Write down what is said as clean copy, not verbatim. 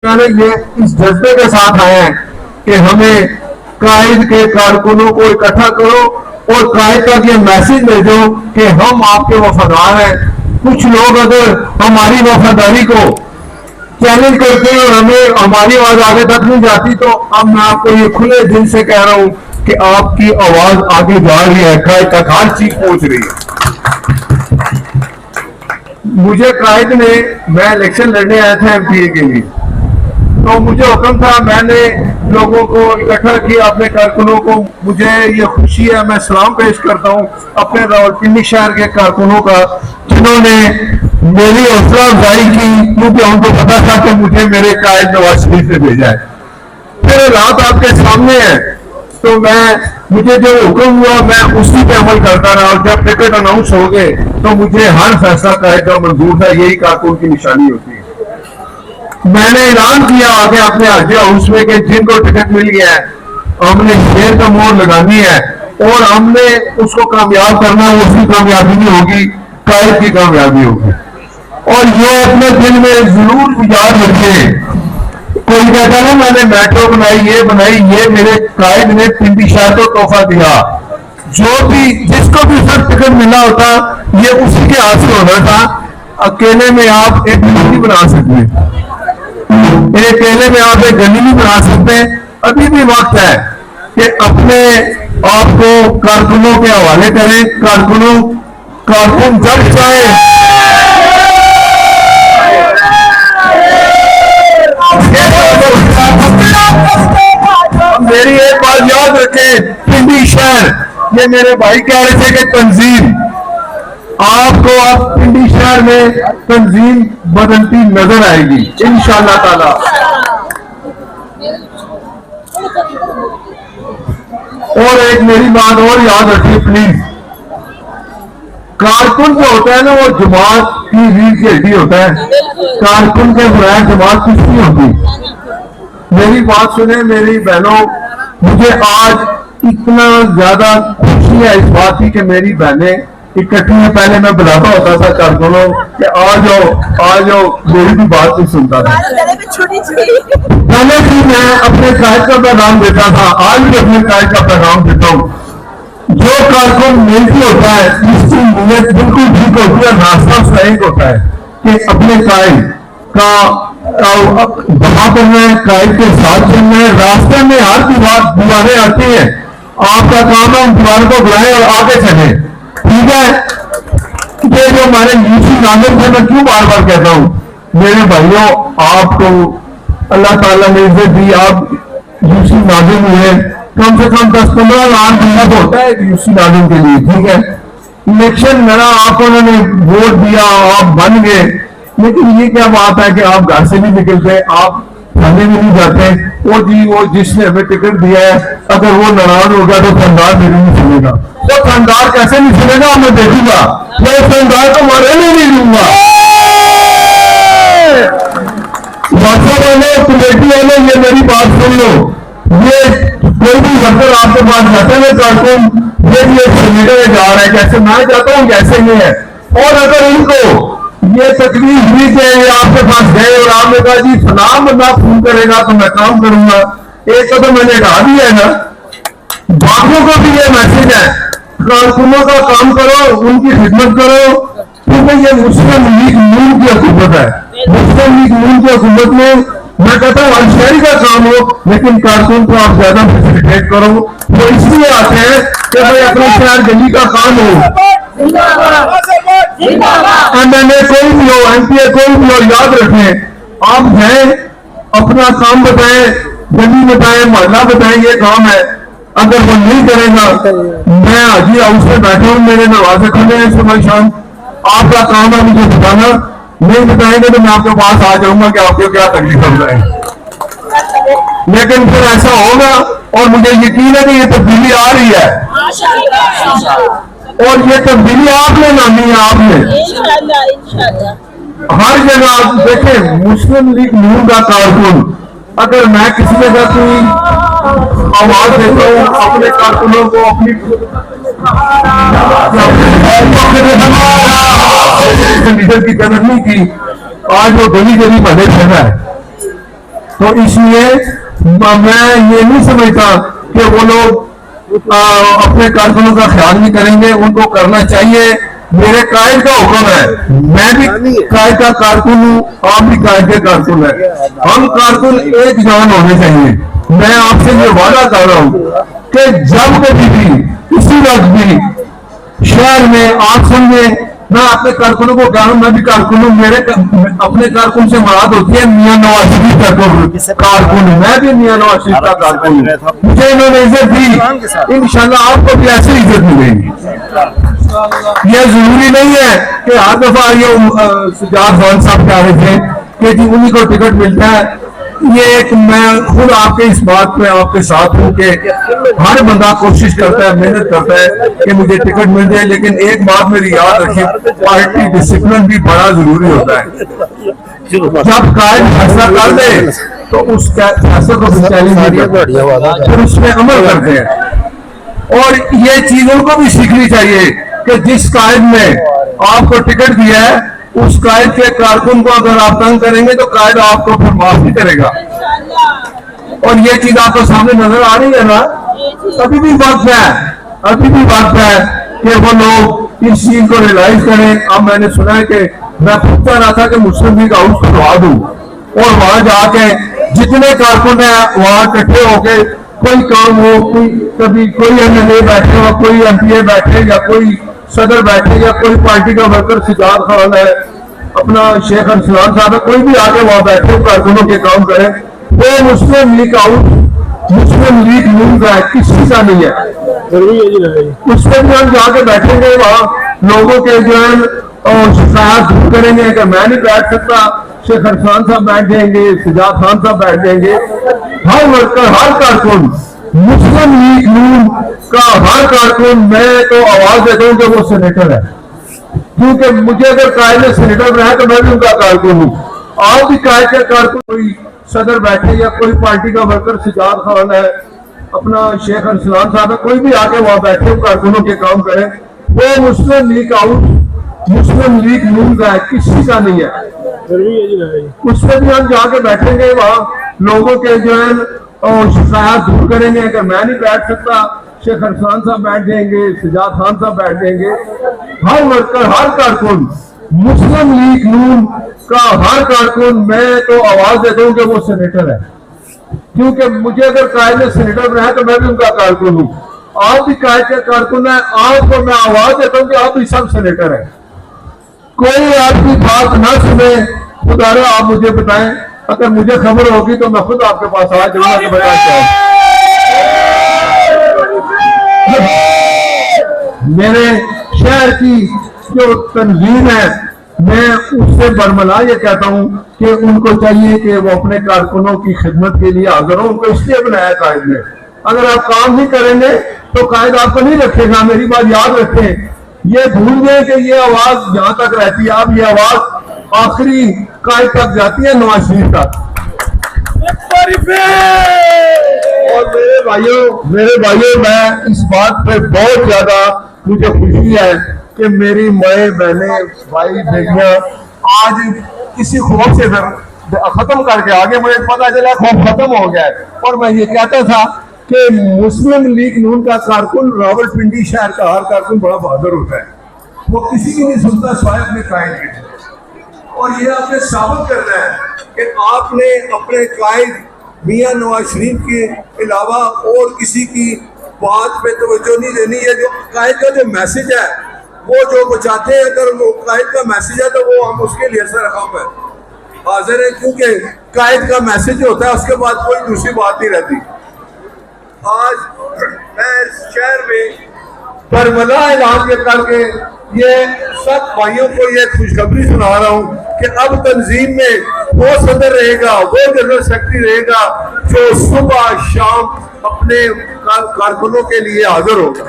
ये इस जज्बे के साथ आए हैं कि हमें कायद के कारकुनों को इकट्ठा करो और कायद तक ये मैसेज भेजो कि हम आपके वफादार हैं। कुछ लोग अगर हमारी वफादारी को चैलेंज करते हैं और हमें हमारी आवाज आगे तक नहीं जाती, तो अब मैं आपको ये खुले दिल से कह रहा हूं कि आपकी आवाज आगे जा रही है, कायद तक हर चीज पहुंच रही है। मुझे कायद ने, मैं इलेक्शन लड़ने आया था एमपीए के लिए, तो मुझे हुक्म था, मैंने लोगों को इकट्ठा किया, अपने कारकुनों को। मुझे ये खुशी है, मैं सलाम पेश करता हूँ अपने रावलपिंडी शहर के कारकुनों का, जिन्होंने मेरी हौसला अफजाई की, क्योंकि उनको पता था कि मुझे मेरे कायद नवाज शरीफ से भेजा है। फिर रात आपके सामने है, तो मुझे जो हुक्म हुआ मैं उसी पे अमल करता रहा, और जब टिकट अनाउंस हो गए तो मुझे हर फैसला कायद का मंजूर था। यही कारकुन की निशानी होती है। मैंने ऐलान किया आगे अपने हाजी हाउस में कि जिनको टिकट मिल गया है, हमने शेर का मोहर लगानी है और हमने उसको कामयाब करना है। उसकी कामयाबी नहीं होगी, कायद की कामयाबी होगी। और ये अपने दिल में जरूर याद रखें। कोई कहता ना मैंने मेट्रो बनाई, ये मेरे कायद ने पिंडी शहर को तोहफा दिया। जो भी जिसको भी सर टिकट मिला होता, ये उसी के हाथ से होना था। अकेले में आप एक नहीं बना सकते, अकेले में आप एक गली नहीं बना सकते। अभी भी वक्त है कि अपने आप को कारकुनों के हवाले करें। कारकुन जब चाहे मेरी एक बात याद रखें, पिंडी शहर, ये मेरे भाई कह रहे थे कि तंजीम, आपको अब पिंडी शहर में तंजीम बदलती नजर आएगी इंशाअल्लाह ताला। और एक मेरी बात और याद रखिए प्लीज, कारकुन जो होता है ना, वो जमात की रीढ़ की हड्डी होता है। कारकुन के बगैर जमात कुछ नहीं होती। मेरी बात सुने मेरी बहनों, मुझे आज इतना ज्यादा खुशी है इस बात की कि मेरी बहनें इकट्ठी है। पहले मैं बुलाता होता था कारकुनों कि आ जाओ, मेरी भी बात नहीं सुनता था। पहले भी मैं अपने कायद का पैगाम देता था, आज भी अपने कायद का पैगाम देता हूँ। जो कारकुन मेहनती होता है, इसकी नीयत बिल्कुल ठीक होती है, रास्ता सही होता है कि अपने कायद का बहा करना है, कायद के साथ चलना है। रास्ते में हर दीवारें आती हैं, आपका काम है उन दीवारों को बुलाएं और आगे चले, ठीक है। ये जो हमारे यूसी नाजिम थे, मैं क्यों बार बार कहता हूं मेरे भाइयों, आपको अल्लाह ताला ने इज्जत दी, आप यूसी नाजिम हुए। कम से कम 10-15 लाख बंदा होता है यूसी नाजिम के लिए, ठीक है। इलेक्शन लड़ा, आपको उन्होंने वोट दिया, आप बन गए, लेकिन ये क्या बात है कि आप घर से नहीं निकलते, आप थाने में नहीं जाते। वो जिसने हमें टिकट दिया है, अगर वो नाराज होगा तो खानदार मेरे नहीं सुनेगा। तो खानदार कैसे नहीं सुनेगा, मैं देखूंगा, मैं खानदार को मरने नहीं दूंगा। कमेटी वाले ये मेरी बात सुन लो, ये कोई भी वर्कर आपके पास जाते हैं कारकुन, ये सेनेटर जा रहा है, जैसे मैं जाता हूँ जैसे ये है। और अगर इनको ये तकलीफ हुई कि आपके पास गए और आपने कहा जी सलाम बंदा फोन करेगा तो मैं काम करूंगा, एक तो मैंने कहा दिया है ना। बाकियों को भी ये मैसेज है, कारकुनों का काम करो, उनकी खिदमत करो, क्योंकि ये मुस्लिम लीग नून की हुकूमत है। मुस्लिम लीग नून की हुकूमत में मैं कहता हूँ शहरी का काम हो, लेकिन कारकुन को आप ज्यादा फैसिलिटेट करो। वो इसलिए आते हैं कि भाई अपने शहर गली का काम हो। एमएलए कोई भी हो, एमपीए कोई भी हो, याद रखें, आप जाएं, अपना काम बताएं, गली बताएं, मोहल्ला बताएं, ये काम है। अगर वो नहीं करेगा, मैं हाजी हाउस में बैठा हूं, मेरे दरवाजे खुले हैं सुबह शाम, आपका काम है मुझे बताना। नहीं बताएंगे तो मैं आपके पास आ जाऊंगा कि आपको क्या तकलीफ हो रहा है। लेकिन फिर ऐसा होगा, और मुझे यकीन है कि ये तब्दीली आ रही है, और ये तब्दीली आपने लानी है। आपने हर जगह आप देखें, मुस्लिम लीग नून का कारकुन, अगर मैं किसी जगह कोई आवाज देता हूँ अपने कारकुनों को, अपनी लीडर की कदर नहीं की, आज वो गली गली भले फिर रहा है। تو اس لیے میں یہ نہیں سمجھتا کہ وہ لوگ اپنے کارکنوں کا خیال نہیں کریں گے. ان کو کرنا چاہیے. میرے قائد کا حکم ہے, میں بھی قائد کا کارکن ہوں, آپ بھی قائد کے کارکن ہیں. ہم کارکن ایک جان ہونے چاہیے. میں آپ سے یہ وعدہ کر رہا ہوں کہ جب کبھی بھی کسی وقت بھی شہر میں آپ سمجھیں میں اپنے کارکنوں کو کہہ رہا ہوں, میں بھی کارکن ہوں. میرے اپنے کارکن سے مراد ہوتی ہے میاں نواز شریف کا کارکن ہوں. میں بھی میاں نواز شریف کا کارکن ہوں. مجھے انہوں نے عزت دی, انشاءاللہ آپ کو بھی ایسی عزت ملے گی. یہ ضروری نہیں ہے کہ ہر دفعہ یہ سجاد خان صاحب کہہ رہے تھے کہ جی انہیں کو ٹکٹ ملتا ہے. یہ ایک میں خود آپ کے اس بات پہ آپ کے ساتھ ہوں کہ ہر بندہ کوشش کرتا ہے, محنت کرتا ہے کہ مجھے ٹکٹ مل جائے. لیکن ایک بات میری یاد رکھیں, پارٹی ڈسپلن بھی بڑا ضروری ہوتا ہے. جب قائد فیصلہ کر دے تو اس فیصلے کو پھر اس میں عمل کرتے ہیں. اور یہ چیزوں کو بھی سیکھنی چاہیے کہ جس قائد نے آپ کو ٹکٹ دیا ہے اس قائد کے کارکن کو اگر آپ تنگ کریں گے تو قائد آپ کو پھر معاف نہیں کرے گا. اور یہ چیز آپ کو سامنے نظر آ رہی ہے نا. ابھی بھی وقت ہے کہ وہ لوگ اس چیز کو ریلائز کریں. اب میں نے سنا ہے کہ میں خود چاہ رہا تھا کہ مسلم لیگ ہاؤس کو دعا دوں اور وہاں جا کے جتنے کارکن ہیں وہاں اکٹھے ہو کے کوئی کام ہو, کبھی کوئی ایم ایل اے بیٹھے ہو, کوئی ایم پی اے بیٹھے, یا کوئی صدر بیٹھے, یا کوئی پارٹی کا ورکر سجاد خان ہے, اپنا شیخ ارسلان صاحب ہے, کوئی بھی آگے وہاں بیٹھے کارکنوں کے کام کرے. وہ مسلم لیگ آؤٹ مسلم لیگ نون کا ہے, کسی کا نہیں ہے. اس میں بھی ہم جا کے بیٹھیں گے, وہاں لوگوں کے جو ہے شکایات دور کریں گے کہ میں نہیں بیٹھ سکتا, شیخ ارسلان صاحب بیٹھ جائیں گے, سجاد خان صاحب بیٹھ جائیں گے. ہر ورکر, ہر کارکن, مسلم لیگ نون کا ہر کارکن, میں تو آواز دیتا ہوں کہ وہ سینیٹر ہے. کیونکہ مجھے اگر قائد نے سینیٹر بنایا تو میں بھی ان کا کارکن ہوں. آپ بھی قائد کا کارکن, کوئی صدر بیٹھے یا کوئی پارٹی کا ورکر سجاد خان ہے, اپنا شیخ ارسلان صاحب ہے, کوئی بھی آگے وہاں بیٹھے کارکنوں کے کام کرے. وہ مسلم لیگ آؤٹ مسلم لیگ نون کا ہے, کسی کا نہیں ہے. اس میں بھی ہم جا کے بیٹھیں گے, وہاں لوگوں کے جو ہے شکایات دور کریں گے کہ میں نہیں بیٹھ سکتا, شیخ ارسلان صاحب بیٹھ جائیں گے, سجاد خان صاحب بیٹھ جائیں گے. ہر ورکر, ہر کارکن, مسلم لیگ نون کا ہر کارکن, میں تو آواز دیتا ہوں کہ وہ سینیٹر ہے. کیونکہ مجھے اگر قائد نے سینیٹر بنایا تو میں بھی ان کا کارکن ہوں. آپ بھی قائد کے کارکن ہیں, آپ کو میں آواز دیتا ہوں کہ آپ بھی سب سینیٹر ہیں. کوئی آپ کی بات نہ سنے, خدا را آپ مجھے بتائیں, اگر مجھے خبر ہوگی تو میں خود آپ کے پاس آ جاؤں گا کہ بتا چاہوں. میرے شہر کی جو تنظیم ہے, میں اس سے برملا یہ کہتا ہوں کہ ان کو چاہیے کہ وہ اپنے کارکنوں کی خدمت کے لیے حاضر ہوں. ان کو اس لیے بنایا قائد نے. اگر آپ کام نہیں کریں گے تو قائد آپ کو نہیں رکھے گا. میری بات یاد رکھیں, یہ بھول گئے کہ یہ آواز یہاں تک رہتی ہے. اب یہ آواز آخری قائد تک جاتی ہے, نواز شریف تک. اور میرے بھائیوں میں اس بات پہ بہت زیادہ مجھے خوشی ہے کہ میری مائیں بہنیں بھائی بیٹیاں آج کسی خوف سے ختم کر کے آگے. مجھے پتا چلا خوف ختم ہو گیا ہے. اور میں یہ کہتا تھا کہ مسلم لیگ نون کا کارکن راول پنڈی شہر کا ہر کارکن بڑا بہادر ہوتا ہے. وہ کسی کی نہیں سنتا سوائے اپنے قائد کے. اور یہ آپ نے ثابت کرنا ہے کہ آپ نے اپنے قائد میاں نواز شریف کے علاوہ اور کسی کی بات پہ توجہ نہیں دینی ہے. جو قائد کا جو میسج ہے وہ جو بچاتے ہیں, اگر وہ قائد کا میسج ہے تو وہ ہم اس کے لیے سرخم ہے حاضر ہیں. کیونکہ قائد کا میسج ہوتا ہے, اس کے بعد کوئی دوسری بات نہیں رہتی. آج میں شہر میں برملا اعلان کر کے یہ سب بھائیوں کو یہ خوشخبری سنا رہا ہوں کہ اب تنظیم میں وہ صدر رہے گا, وہ جنرل سیکرٹری رہے گا جو صبح شام اپنے کارکنوں کے لیے حاضر ہوگا.